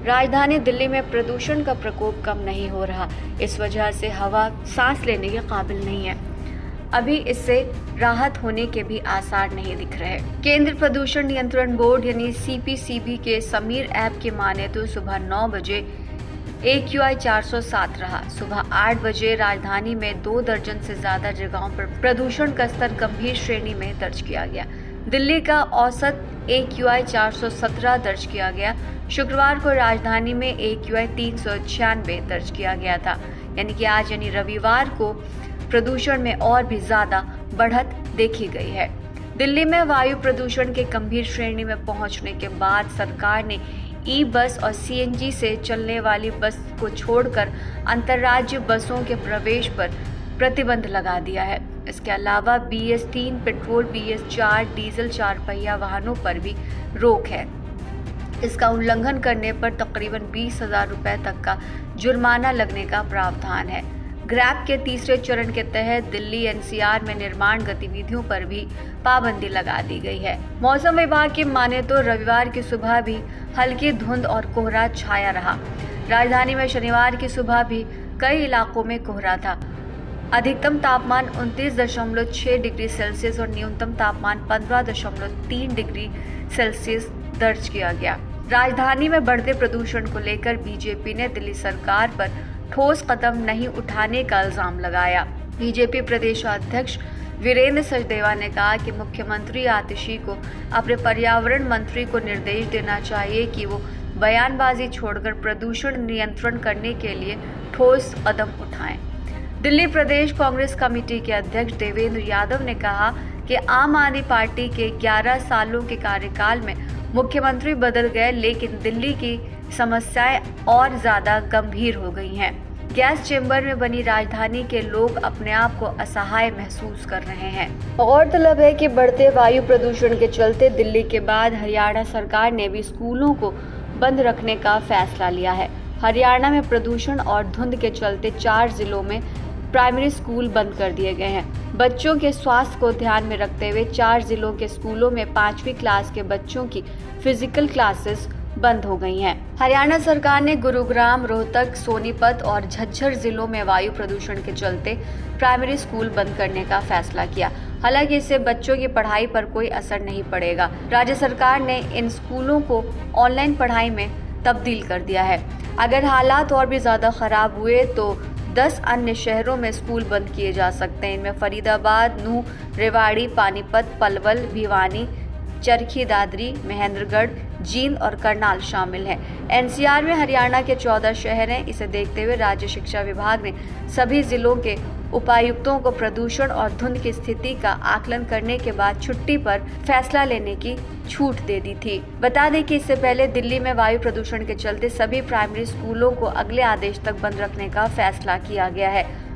राजधानी दिल्ली में प्रदूषण का प्रकोप कम नहीं हो रहा। इस वजह से हवा सांस लेने के काबिल नहीं है। अभी इससे राहत होने के भी आसार नहीं दिख रहे। केंद्र प्रदूषण नियंत्रण बोर्ड यानी CPCB के समीर ऐप की माने तो सुबह 9 बजे AQI 407 रहा। सुबह 8 बजे राजधानी में 2 दर्जन से ज्यादा जगहों पर प्रदूषण का स्तर गंभीर श्रेणी में दर्ज किया गया। दिल्ली का औसत AQI 417 दर्ज किया गया। शुक्रवार को राजधानी में AQI 396 दर्ज किया गया था। यानी कि आज यानी रविवार को प्रदूषण में और भी ज्यादा बढ़त देखी गई है। दिल्ली में वायु प्रदूषण के गंभीर श्रेणी में पहुंचने के बाद सरकार ने ई-बस और CNG से चलने वाली बस को छोड़कर अंतर्राज्य बसों के प्रवेश पर प्रतिबंध लगा दिया है। इसके अलावा BS3 पेट्रोल, BS4 डीजल 4 पहिया वाहनों पर भी रोक है। इसका उल्लंघन करने पर तकरीबन 20,000 रुपए तक का जुर्माना लगने का प्रावधान है। ग्रैप के तीसरे चरण के तहत दिल्ली NCR में निर्माण गतिविधियों पर भी पाबंदी लगा दी गई है। मौसम विभाग की माने तो रविवार की सुबह भी हल्की धुंध और कोहरा छाया रहा। राजधानी में शनिवार की सुबह भी कई इलाकों में कोहरा था। अधिकतम तापमान 29.6 डिग्री सेल्सियस और न्यूनतम तापमान 15.3 डिग्री सेल्सियस दर्ज किया गया। राजधानी में बढ़ते प्रदूषण को लेकर बीजेपी ने दिल्ली सरकार पर ठोस कदम नहीं उठाने का इल्जाम लगाया। बीजेपी प्रदेशाध्यक्ष वीरेंद्र सचदेवा ने कहा कि मुख्यमंत्री आतिशी को अपने पर्यावरण मंत्री को निर्देश देना चाहिए कि वो बयानबाजी छोड़कर प्रदूषण नियंत्रण करने के लिए ठोस कदम उठाएं। दिल्ली प्रदेश कांग्रेस कमेटी के अध्यक्ष देवेंद्र यादव ने कहा कि आम आदमी पार्टी के 11 सालों के कार्यकाल में मुख्यमंत्री बदल गए, लेकिन दिल्ली की समस्याएं और ज्यादा गंभीर हो गई हैं। गैस चेंबर में बनी राजधानी के लोग अपने आप को असहाय महसूस कर रहे हैं। गौरतलब है कि बढ़ते वायु प्रदूषण के चलते दिल्ली के बाद हरियाणा सरकार ने भी स्कूलों को बंद रखने का फैसला लिया है। हरियाणा में प्रदूषण और धुंध के चलते 4 जिलों में प्राइमरी स्कूल बंद कर दिए गए हैं। बच्चों के स्वास्थ्य को ध्यान में रखते हुए 4 जिलों के स्कूलों में 5वीं क्लास के बच्चों की फिजिकल क्लासेस बंद हो गई हैं। हरियाणा सरकार ने गुरुग्राम, रोहतक, सोनीपत और झज्जर जिलों में वायु प्रदूषण के चलते प्राइमरी स्कूल बंद करने का फैसला किया। हालांकि इससे बच्चों की पढ़ाई पर कोई असर नहीं पड़ेगा। राज्य सरकार ने इन स्कूलों को ऑनलाइन पढ़ाई में तब्दील कर दिया है। अगर हालात और भी ज्यादा खराब हुए तो 10 अन्य शहरों में स्कूल बंद किए जा सकते हैं। इनमें फरीदाबाद, नूंह, रेवाड़ी, पानीपत, पलवल, भिवानी, चरखी दादरी, महेंद्रगढ़, जींद और करनाल शामिल हैं। NCR में हरियाणा के 14 शहर हैं। इसे देखते हुए राज्य शिक्षा विभाग ने सभी जिलों के उपायुक्तों को प्रदूषण और धुंध की स्थिति का आकलन करने के बाद छुट्टी पर फैसला लेने की छूट दे दी थी। बता दें कि इससे पहले दिल्ली में वायु प्रदूषण के चलते सभी प्राइमरी स्कूलों को अगले आदेश तक बंद रखने का फैसला किया गया है।